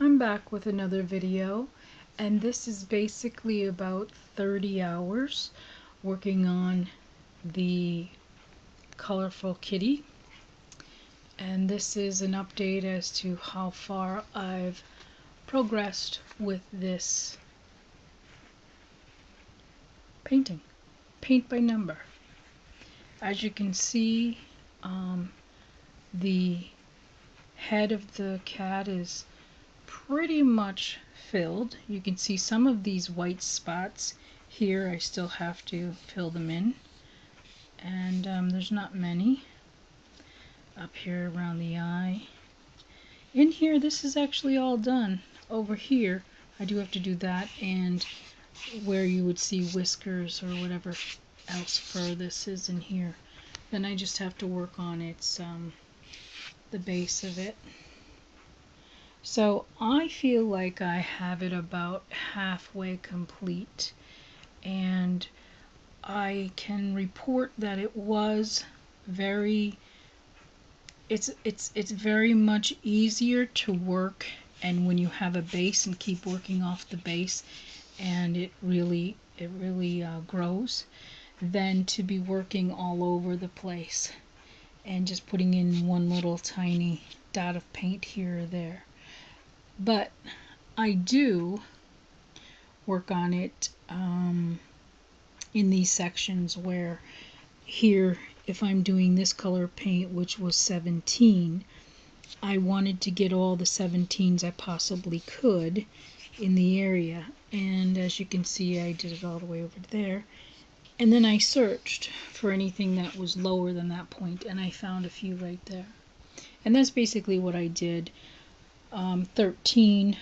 I'm back with another video, and this is basically about 30 hours working on the colorful kitty, and this is an update as to how far I've progressed with this painting, paint by number. As you can see, the head of the cat is pretty much filled. You can see some of these white spots here. I still have to fill them in, and there's not many up here around the eye. In here, this is actually all done. Over here, I do have to do that, and where you would see whiskers or whatever else fur this is in here. Then I just have to work on its the base of it. So I feel like I have it about halfway complete, and I can report that it was it's very much easier to work, and when you have a base and keep working off the base, and it really grows, than to be working all over the place and just putting in one little tiny dot of paint here or there. But I do work on it in these sections where here, if I'm doing this color paint, which was 17, I wanted to get all the 17s I possibly could in the area. And as you can see, I did it all the way over there. And then I searched for anything that was lower than that point, and I found a few right there. And that's basically what I did. 13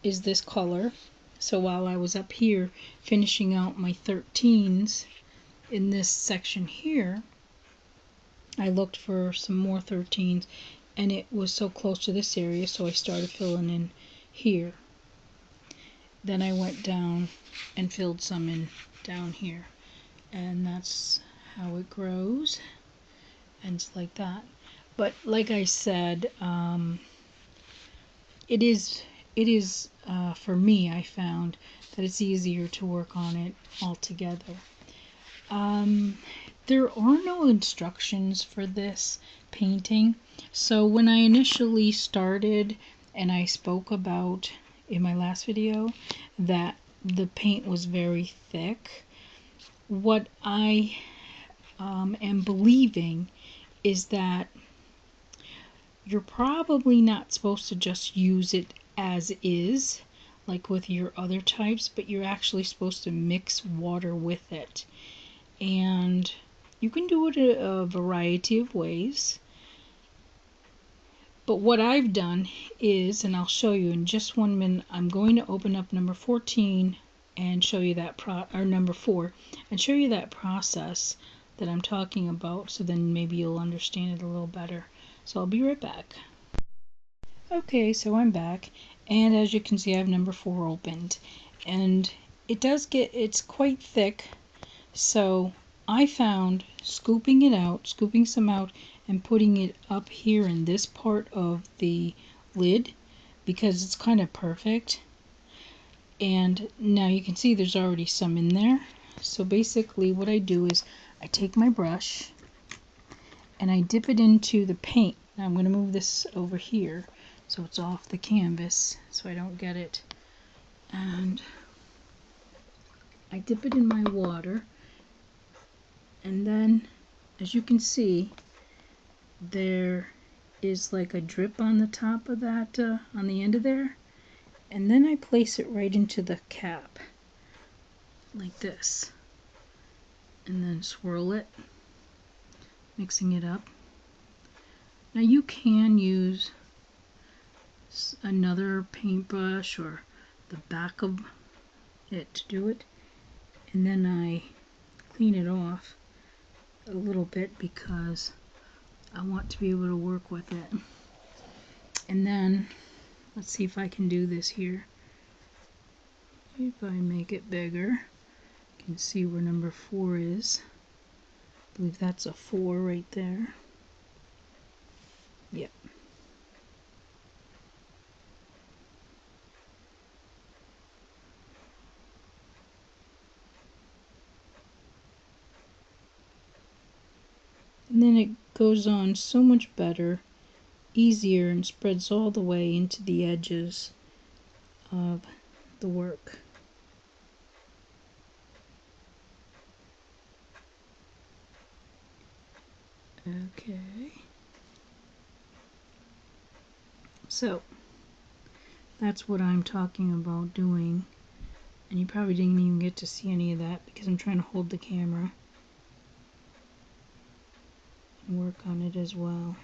is this color. So while I was up here finishing out my 13s in this section here, I looked for some more 13s, and it was so close to this area, so I started filling in here. Then I went down and filled some in down here, and that's how it grows, and it's like that. But like I said, it is for me, I found that it's easier to work on it all together. There are no instructions for this painting, so when I initially started, and I spoke about in my last video that the paint was very thick, what I am believing is that you're probably not supposed to just use it as is, like with your other types, but you're actually supposed to mix water with it. And you can do it a variety of ways. But what I've done is, and I'll show you in just 1 minute, I'm going to open up number 14 and show you that number 4 and show you that process that I'm talking about, so then maybe you'll understand it a little better. So I'll be right back. Okay, so I'm back, and as you can see, I have number 4 opened, and it's quite thick. So I found scooping some out and putting it up here in this part of the lid, because it's kind of perfect. And now you can see there's already some in there. So basically what I do is I take my brush and I dip it into the paint. Now I'm going to move this over here so it's off the canvas so I don't get it. And I dip it in my water, and then as you can see, there is like a drip on the top of that, on the end of there, and then I place it right into the cap like this, and then swirl it, mixing it up. Now you can use another paintbrush or the back of it to do it, and then I clean it off a little bit because I want to be able to work with it. And then let's see if I can do this here. If I make it bigger, you can see where number 4 is. I believe that's a 4 right there. Yep. goes on so much better, easier, and spreads all the way into the edges of the work. Okay. So, that's what I'm talking about doing. And you probably didn't even get to see any of that because I'm trying to hold the camera and work on it as well.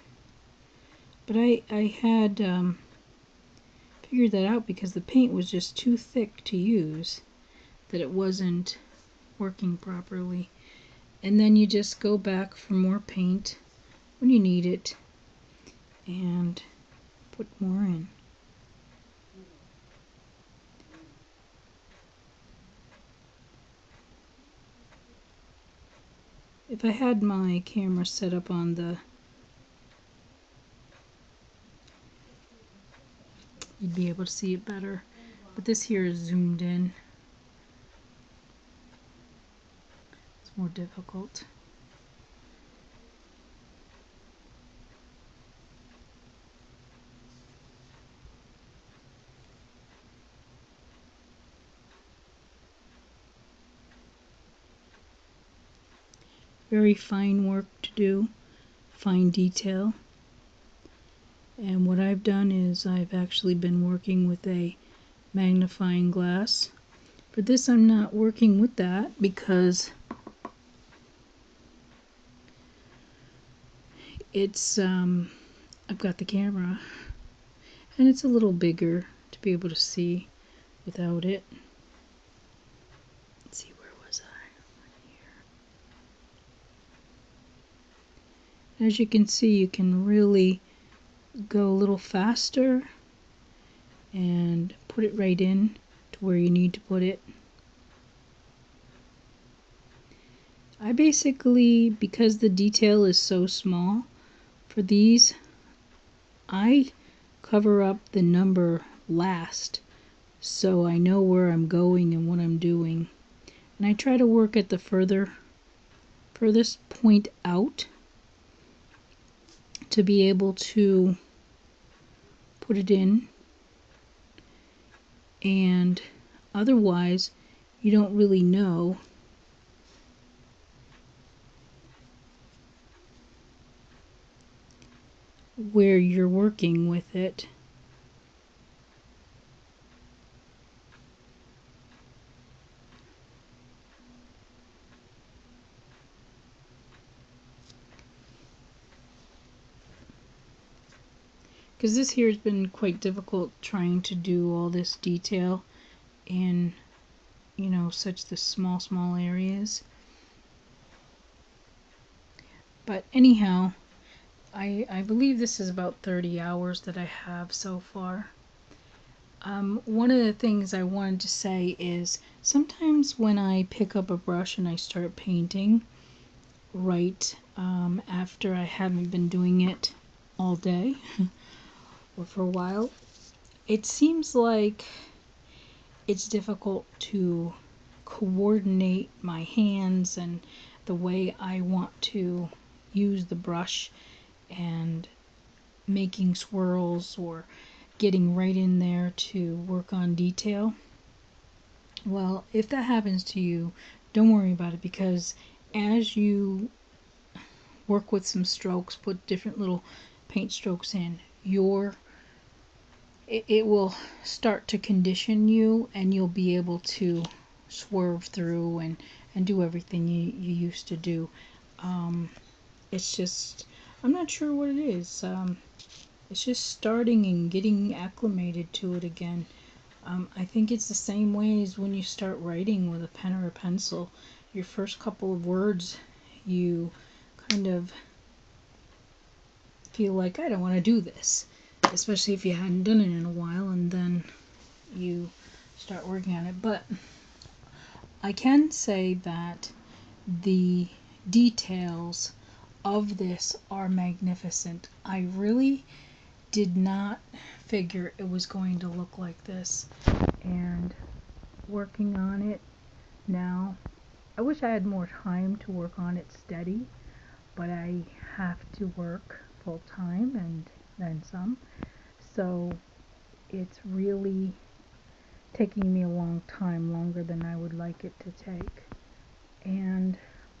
But I had figured that out because the paint was just too thick to use, that it wasn't working properly. And then you just go back for more paint when you need it and put more in. If I had my camera set up on the, you'd be able to see it better. But this here is zoomed in. It's more difficult. Very fine work to do, fine detail. And what I've done is I've actually been working with a magnifying glass. For this I'm not working with that because it's I've got the camera and it's a little bigger to be able to see without it. Let's see, where was I? Here. As you can see, you can really go a little faster and put it right in to where you need to put it. I basically, because the detail is so small, for these, I cover up the number last so I know where I'm going and what I'm doing. And I try to work at the furthest point out to be able to put it in, and otherwise you don't really know where you're working with it. Because this here has been quite difficult trying to do all this detail in, you know, such the small areas. But anyhow, I believe this is about 30 hours that I have so far. One of the things I wanted to say is sometimes when I pick up a brush and I start painting right after I haven't been doing it all day or for a while, it seems like it's difficult to coordinate my hands and the way I want to use the brush and making swirls or getting right in there to work on detail. Well, if that happens to you, don't worry about it, because as you work with some strokes, put different little paint strokes in, it will start to condition you and you'll be able to swerve through and do everything you used to do. It's just, I'm not sure what it is. It's just starting and getting acclimated to it again. I think it's the same way as when you start writing with a pen or a pencil. Your first couple of words, you kind of feel like, I don't want to do this, especially if you hadn't done it in a while, and then you start working on it. But I can say that the details of this are magnificent. I really did not figure it was going to look like this, and working on it now, I wish I had more time to work on it steady, but I have to work full time and then some. So it's really taking me a long time, longer than I would like it to take. And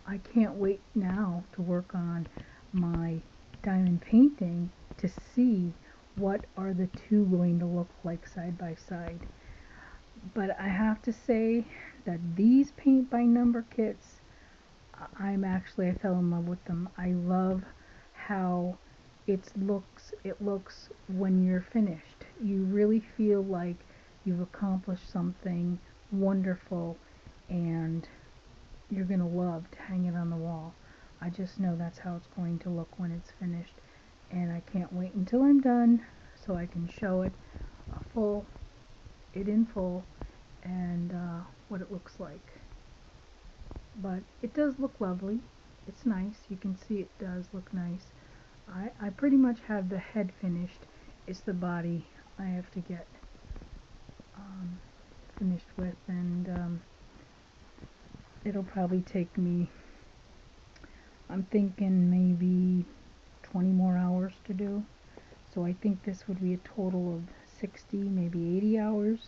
I can't wait now to work on my diamond painting to see what are the two going to look like side by side. But I have to say that these paint by number kits, I fell in love with them. I love how it looks when you're finished. You really feel like you've accomplished something wonderful, and you're going to love to hang it on the wall. I just know that's how it's going to look when it's finished, and I can't wait until I'm done so I can show it in full, and what it looks like. But it does look lovely. It's nice. You can see it does look nice. I pretty much have the head finished. It's the body I have to get finished with, and it'll probably take me, I'm thinking maybe 20 more hours to do. So I think this would be a total of 60, maybe 80 hours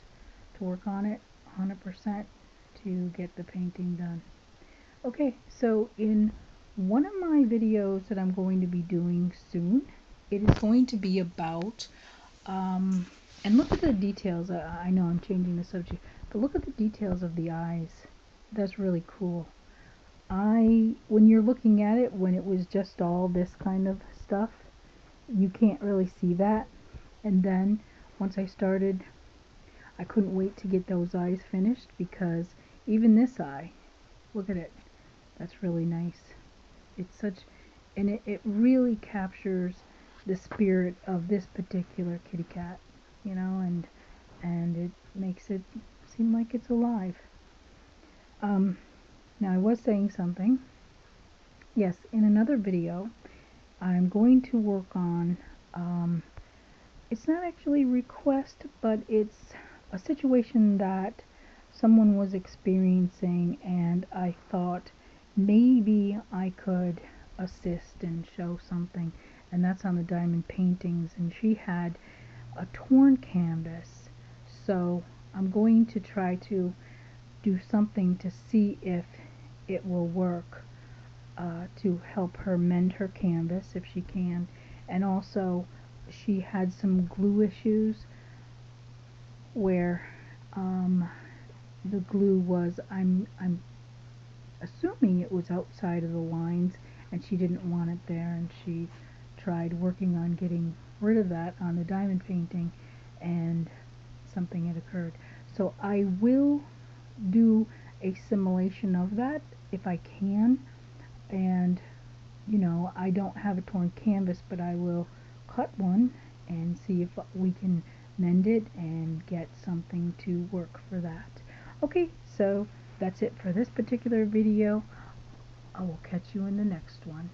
to work on it 100% to get the painting done. Okay, so in one of my videos that I'm going to be doing soon, it is going to be about, and look at the details. I know I'm changing the subject, but look at the details of the eyes. That's really cool. When you're looking at it, when it was just all this kind of stuff, you can't really see that. And then once I started, I couldn't wait to get those eyes finished, because even this eye, look at it. That's really nice. It's such, and it really captures the spirit of this particular kitty cat, and it makes it seem like it's alive. Now I was saying something. Yes, in another video, I'm going to work on, it's not actually a request, but it's a situation that someone was experiencing, and I thought maybe I could assist and show something, and that's on the diamond paintings. And she had a torn canvas, so I'm going to try to do something to see if it will work, to help her mend her canvas if she can. And also, she had some glue issues where the glue was, I'm assuming it was outside of the lines, and she didn't want it there, and she tried working on getting rid of that on the diamond painting, and something had occurred. So I will do a simulation of that if I can, and I don't have a torn canvas, but I will cut one and see if we can mend it and get something to work for that. Okay, so that's it for this particular video. I will catch you in the next one.